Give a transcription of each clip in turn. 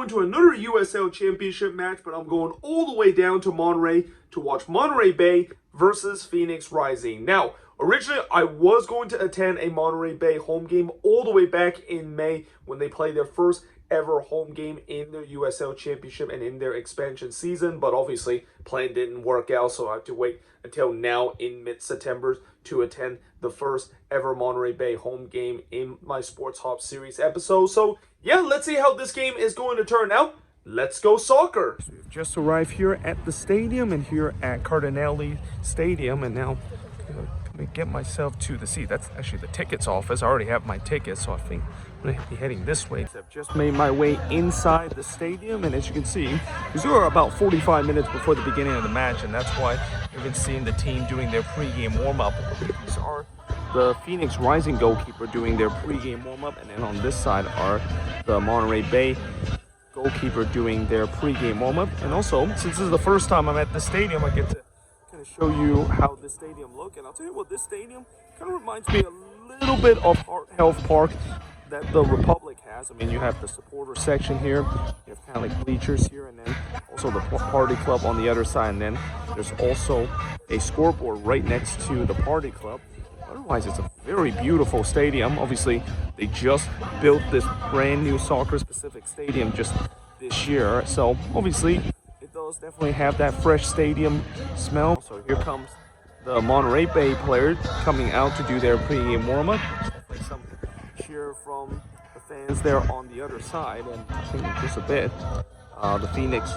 going to another USL Championship match, but I'm going all the way down to Monterey to watch Monterey Bay versus Phoenix Rising. Now, originally, I was going to attend a Monterey Bay home game all the way back in May when they played their first ever home game in their USL Championship and in their expansion season, but obviously plan didn't work out, so I have to wait until now in mid-September to attend the first ever Monterey Bay home game in my Sporthop series episode. So yeah, let's see how this game is going to turn out. Let's go soccer! So we've just arrived here at the stadium and here at Cardinale Stadium, and now let me get myself to the seat. That's actually the tickets office. I already have my tickets, so I think I'm going to be heading this way. I've just made my way inside the stadium, and as you can see, we are about 45 minutes before the beginning of the match, and that's why you've been seeing the team doing their pre-game warm-up. These are the Phoenix Rising goalkeeper doing their pre-game warm-up, and then on this side are the Monterey Bay goalkeeper doing their pre-game warm-up. And also, since this is the first time I'm at the stadium, I get to kind of show you how the stadium looks. And I'll tell you what, this stadium kind of reminds me a little bit of Heart Health Park that the Republic has. I mean, you have the supporter section here, you have kind of like bleachers here, and then also the party club on the other side, and then there's also a scoreboard right next to the party club. Otherwise, it's a very beautiful stadium. Obviously, they just built this brand new soccer-specific stadium just this year, so obviously it does definitely have that fresh stadium smell. So here comes the Monterey Bay players coming out to do their pre-game warm-up. Definitely some cheer from the fans there on the other side, and I think in just a bit the Phoenix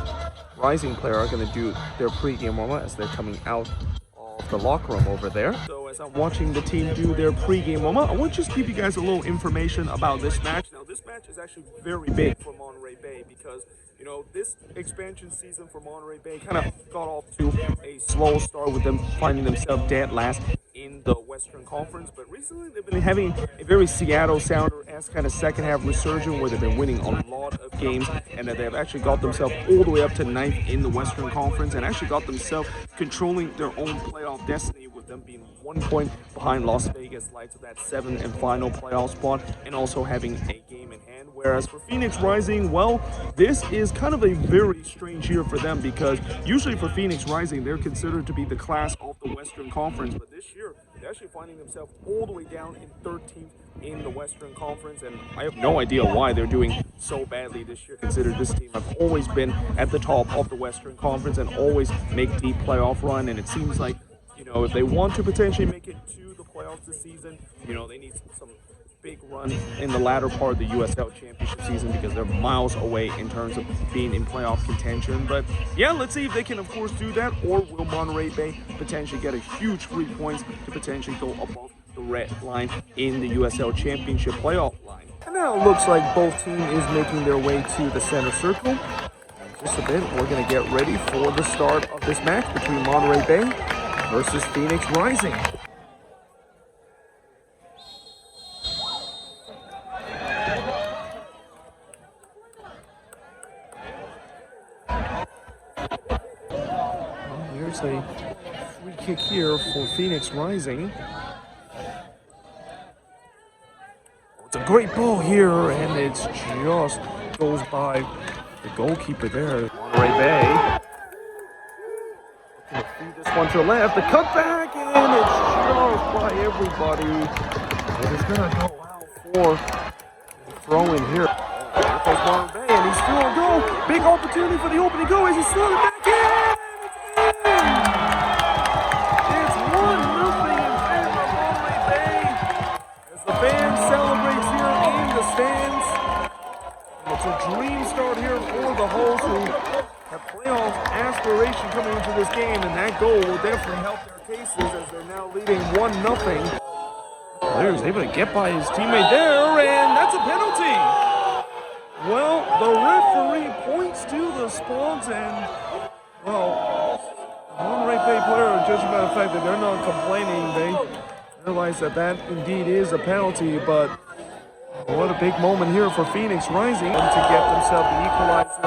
Rising player are going to do their pre-game warm-up as they're coming out of the locker room over there. So as I'm watching the team do their pre-game warm-up, I want to just give you guys a little information about this match. Now, this match is actually very big for Monterey Bay because, you know, this expansion season for Monterey Bay kind of got off to a slow start with them finding themselves dead last in the Western Conference, but recently they've been having a very Seattle Sounder-esque kind of second half resurgence where they've been winning a lot of games, and that they've actually got themselves all the way up to 9th in the Western Conference and actually got themselves controlling their own playoff destiny, with them being 1 point behind Las Vegas Lights of that 7th and final playoff spot, and also having a game in hand. Whereas for Phoenix Rising, well, this is kind of a very strange year for them because usually for Phoenix Rising, they're considered to be the class of the Western Conference, but this year they're actually finding themselves all the way down in 13th in the Western Conference, and I have no idea why they're doing so badly this year, considering this team have always been at the top of the Western Conference and always make deep playoff run, and it seems like, you know, if they want to potentially make it to the playoffs this season, you know, they need some big run in the latter part of the USL Championship season because they're miles away in terms of being in playoff contention. But yeah, let's see if they can of course do that, or will Monterey Bay potentially get a huge 3 points to potentially go above the red line in the USL Championship playoff line. And now it looks like both teams is making their way to the center circle. In just a bit, we're going to get ready for the start of this match between Monterey Bay versus Phoenix Rising. Here's a free kick here for Phoenix Rising. It's a great ball here, and it just goes by the goalkeeper there. Monterey Bay. Feed this one to the left, the cutback, and it's just by everybody. It is going to go out for a throw in here. Here goes Monterey Bay, and he's still a goal. Big opportunity for the opening goal as he's throwing it back in. It's a dream start here for the hosts who have playoff aspiration coming into this game, and that goal will definitely help their cases as they're now leading 1-0. Player's able to get by his teammate there, and that's a penalty. Well, the referee points to the spot, and, well, the Monterey Bay player, judging by the fact that they're not complaining, they realize that that indeed is a penalty, but what a big moment here for Phoenix Rising to get themselves the equalizer,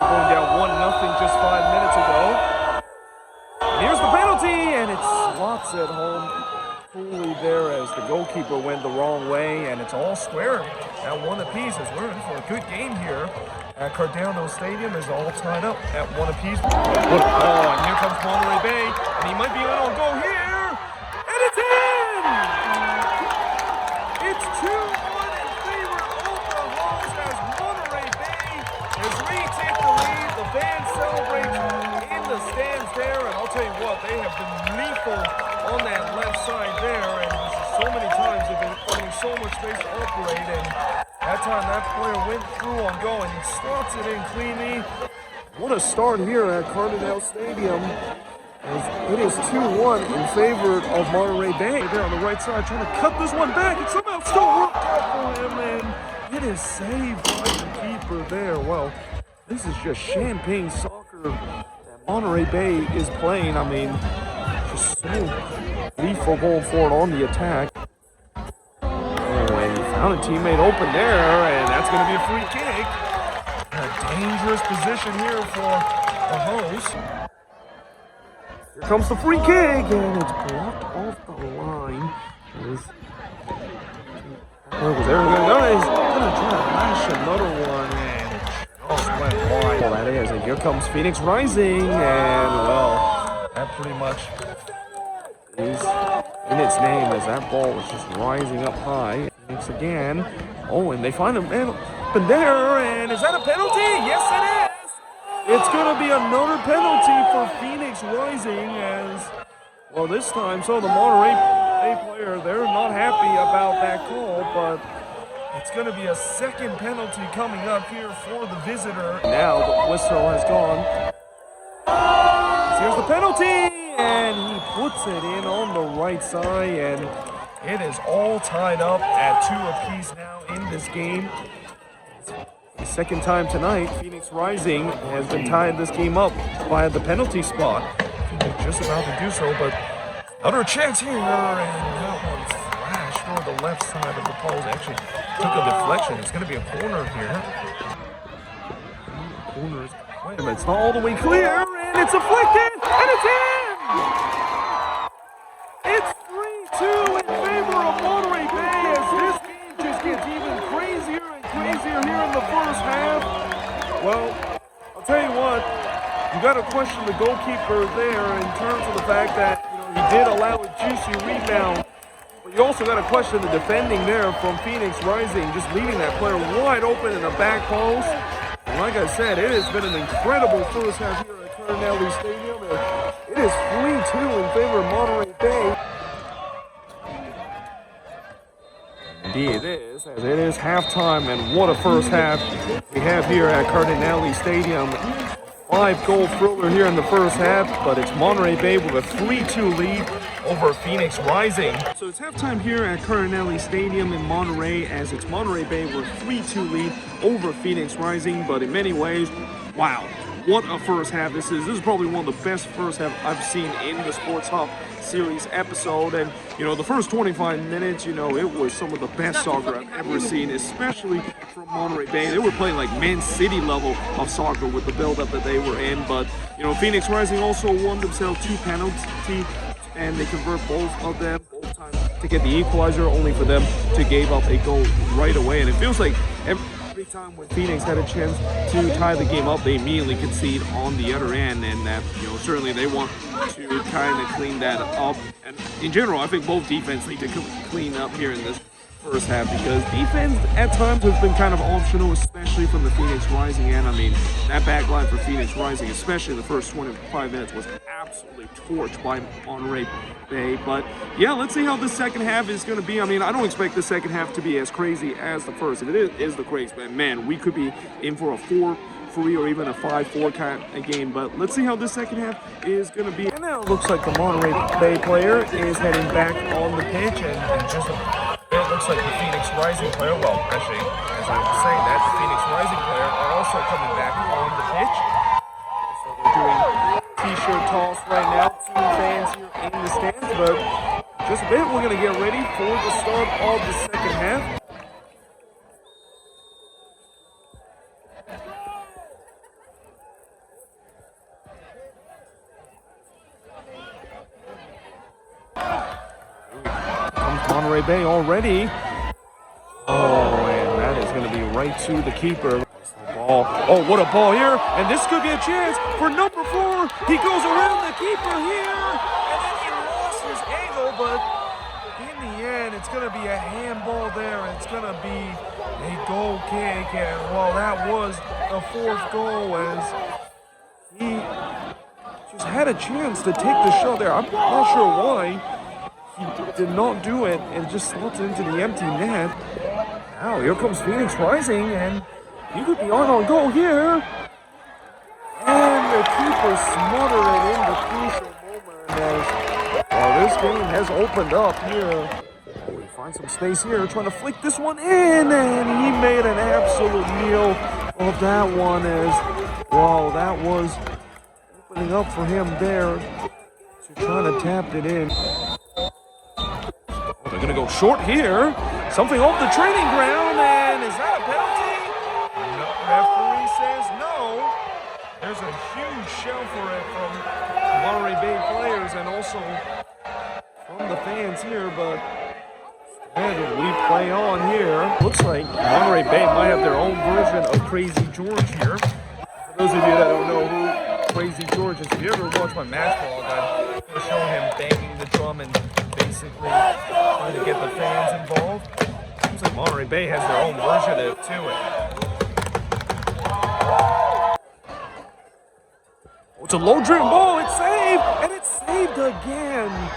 going down 1-0 just 5 minutes ago. And here's the penalty, and it slots it home fooled there as the goalkeeper went the wrong way, and it's all square at one apiece as we're in for a good game here at Cardinale Stadium. Is all tied up at one apiece. Oh, and here comes Monterey Bay, and he might be on goal here, and it's in! It's 2-1 in favor of the hosts as Monterey Bay has retake the lead. The band celebrates in the stands there, and I'll tell you what, they have been lethal on that left side there, and so many times they've been finding so much space to operate, and that time that player went through on goal and he slots it in cleanly. What a start here at Cardinale Stadium. As it is 2-1 in favor of Monterey Bay. There on the right side trying to cut this one back, and somehow still worked out for him, and it is saved by the keeper there. Well, this is just champagne soccer that Monterey Bay is playing. I mean, just so lethal going forward on the attack. And he found a teammate open there, and that's going to be a free kick. A dangerous position here for the host. Here comes the free kick, and it's blocked off the line. He's gonna try to lash another one, and it just went wide. Well, that is, and here comes Phoenix Rising, and well, that pretty much is in its name as that ball was just rising up high. Phoenix again. Oh, and they find him open there, and is that a penalty? Yes, it is. It's going to be another penalty for Phoenix Rising as, well, this time, so the Monterey Bay player, they're not happy about that call, but it's going to be a second penalty coming up here for the visitor. Now the whistle has gone. Here's the penalty, and he puts it in on the right side, and it is all tied up at 2 apiece now in this game. The second time tonight, Phoenix Rising has been tying this game up by the penalty spot. They're just about to do so, but another chance here, and that one's flashed toward the left side of the post. Actually took a deflection. It's going to be a corner here. Corners. Wait a minute, it's not all the way clear, and it's deflected, and it's in! It's 3-2 in favor of Monterey Bay as this game just gets even crazier and crazier here in the first half. Well, I'll tell you what, you got to question the goalkeeper there in terms of the fact that he did allow a juicy rebound. But you also got to question the defending there from Phoenix Rising, just leaving that player wide open in the back post. And like I said, it has been an incredible first half here at Cardinale Stadium. It is 3-2 in favor of Monterey Bay. Indeed it is, as it is halftime, and what a first half we have here at Cardinale Stadium. 5-goal thriller here in the first half, but it's Monterey Bay with a 3-2 lead over Phoenix Rising. So it's halftime here at Cardinale Stadium in Monterey, as it's Monterey Bay with a 3-2 lead over Phoenix Rising, but in many ways, wow, what a first half this is. This is probably one of the best first half I've seen in the Sporthop series episode, and the first 25 minutes, it was some of the best soccer I've ever seen, especially from Monterey Bay. They were playing like Man City level of soccer with the build-up that they were in, but Phoenix Rising also won themselves 2 penalties, and they convert both of them both times to get the equalizer, only for them to give up a goal right away. And it feels like every time when Phoenix had a chance to tie the game up, they immediately concede on the other end, and that certainly they want to kind of clean that up. And in general, I think both defense need to clean up here in this first half, because defense at times has been kind of optional, especially from the Phoenix Rising end. I mean, that back line for Phoenix Rising, especially the first 25 minutes, was absolutely torched by Monterey Bay. But yeah, let's see how the second half is going to be. I mean, I don't expect the second half to be as crazy as the first. If it is the craze, but man, we could be in for a 4-3 or even a 5-4 kind of game. But let's see how this second half is going to be. And now it looks like the Monterey Bay player is heading back on the pitch, and just it looks like the Phoenix Rising player, well, actually, as I was saying that, the Phoenix Rising player are also coming back on the pitch. So they're doing t-shirt toss right now to fans here in the stands, but just a bit, we're going to get ready for the start of the second half. Monterey Bay already. Oh, and that is going to be right to the keeper. Ball. Oh, what a ball here. And this could be a chance for number 4. He goes around the keeper here. And then he lost his angle, but in the end, it's going to be a handball there. It's going to be a goal kick. And, well, that was the 4th goal as he just had a chance to take the shot there. I'm not sure why he did not do it and just slots into the empty net. Now, here comes Phoenix Rising, and he could be on goal here. And the keeper smothered it in the crucial moment as this game has opened up here. We find some space here, trying to flick this one in, and he made an absolute meal of that one as, wow, that was opening up for him there to try to tap it in. They're going to go short here. Something off the training ground, and is that a penalty? No, referee says no. There's a huge shout for it from Monterey Bay players and also from the fans here, but and we play on here. Looks like Monterey Bay might have their own version of Crazy George here. For those of you that don't know who Crazy George is, if you ever watch my match vlog, I show him banging the drum and basically trying to get the fans involved. Seems like Monterey Bay has their own version to it. Oh, it's a low driven ball. It's saved, and it's saved again.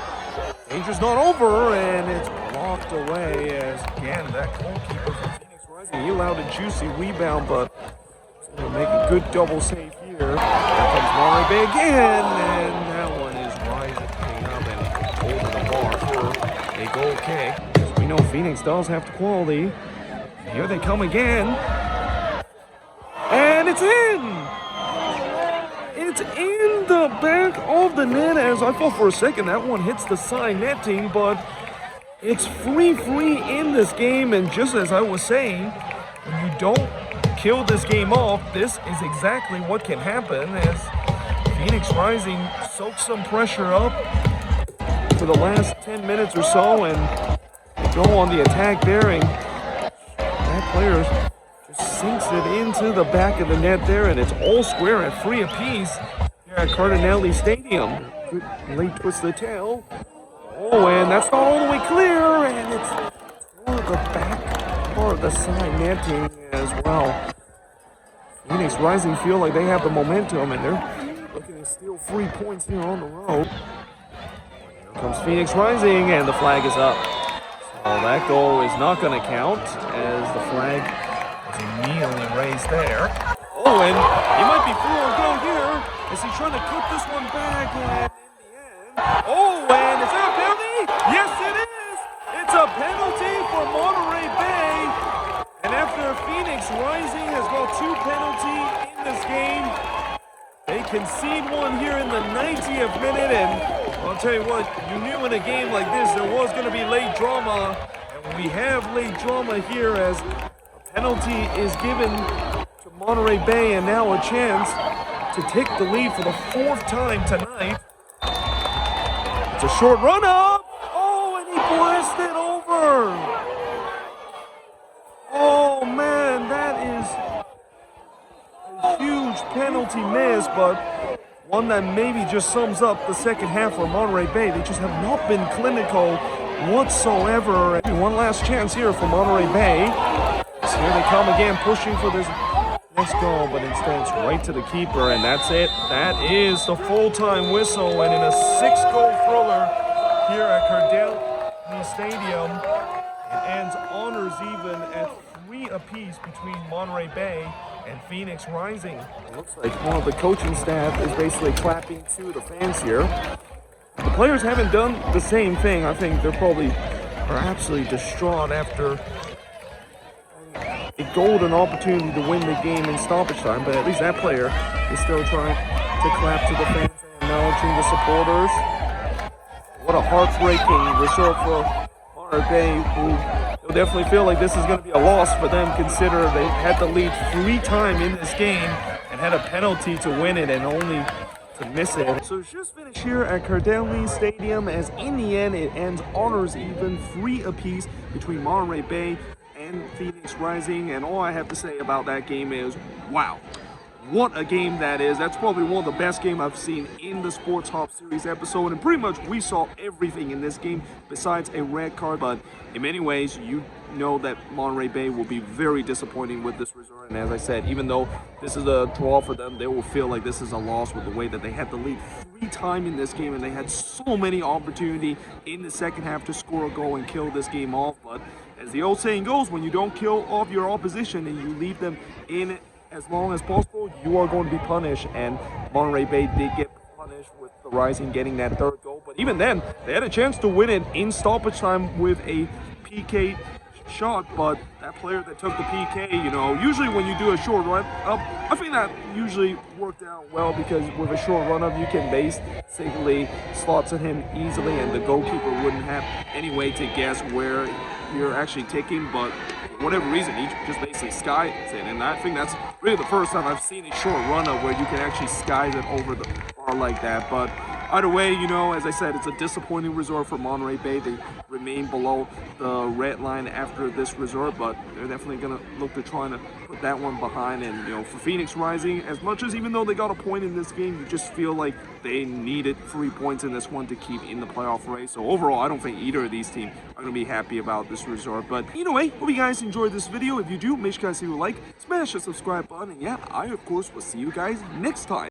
Danger's not over, and it's blocked away as, again, that goalkeeper from Phoenix Rising, he allowed a juicy rebound, but he's going to make a good double save here. Here comes Monterey Bay again, and that one is rising up and over the bar for a goal kick. As we know, Phoenix does have the quality. Here they come again. And it's in! It's in the back of the net as I thought for a second that one hits the side netting, but it's free in this game. And just as I was saying, when you don't kill this game off, this is exactly what can happen as Phoenix Rising soaks some pressure up for the last 10 minutes or so and go on the attack there, and that player just sinks it into the back of the net there, and it's all square at 3 apiece here at Cardinale Stadium. Good late twist of the tail. Oh, and that's not all the way clear, and it's toward the back part of the side netting as well. Phoenix Rising feel like they have the momentum, and they're looking to steal 3 points here on the road. Here comes Phoenix Rising, and the flag is up. So that goal is not going to count as the flag is immediately raised there. Oh, and he might be full on goal here as he's trying to cut this one back, and in the end, oh, and is that a penalty? Yes, it is! It's a penalty for Monterey Bay, and after Phoenix Rising has got 2 penalties in this game, they concede one here in the 90th minute, and I'll tell you what, you knew in a game like this there was going to be late drama, and we have late drama here as a penalty is given to Monterey Bay, and now a chance to take the lead for the 4th time tonight. It's a short run up. Oh, and he blasted over. Oh man, that is a huge penalty miss, but one that maybe just sums up the second half for Monterey Bay. They just have not been clinical whatsoever. One last chance here for Monterey Bay. So here they come again, pushing for this next goal, but instead it's right to the keeper, and that's it. That is the full-time whistle, and in a 6-goal thriller here at Cardinale Stadium, it ends honors even at 3 apiece between Monterey Bay and Phoenix Rising. It looks like one of the coaching staff is basically clapping to the fans here. The players haven't done the same thing. I think they're probably absolutely distraught after a golden opportunity to win the game in stoppage time, but at least that player is still trying to clap to the fans and acknowledging the supporters. What a heartbreaking result for Monterey Bay, who will definitely feel like this is going to be a loss for them, considering they had the lead 3 times in this game and had a penalty to win it and only to miss it. So it's just finished here at Cardinale Stadium, as in the end it ends honors even, 3 apiece between Monterey Bay and Phoenix Rising. And all I have to say about that game is, wow, what a game that is. That's probably one of the best games I've seen in the Sporthop series episode, and pretty much we saw everything in this game besides a red card. But in many ways, you know that Monterey Bay will be very disappointing with this result. And as I said, even though this is a draw for them, they will feel like this is a loss with the way that they had the lead 3 times in this game, and they had so many opportunities in the second half to score a goal and kill this game off. But as the old saying goes, when you don't kill off your opposition and you leave them in as long as possible, you are going to be punished. And Monterey Bay did get punished with the Rising getting that 3rd goal. But even then, they had a chance to win it in stoppage time with a PK shot. But that player that took the PK, you know, usually when you do a short run up, I think that usually worked out well, because with a short run up, you can basically slot to him easily, and the goalkeeper wouldn't have any way to guess where you're actually taking. But for whatever reason, he just basically skies it, and I think that's really the first time I've seen a short run-up where you can actually skies it over the bar like that. But either way, you know, as I said, it's a disappointing result for Monterey Bay. They remain below the red line after this result, but they're definitely going to look to trying to put that one behind. And, you know, for Phoenix Rising, as much as even though they got a point in this game, you just feel like they needed 3 points in this one to keep in the playoff race. So overall, I don't think either of these teams are going to be happy about this result. But either way, hope you guys enjoyed this video. If you do, make sure you guys leave a like, smash the subscribe button, and yeah, I of course will see you guys next time.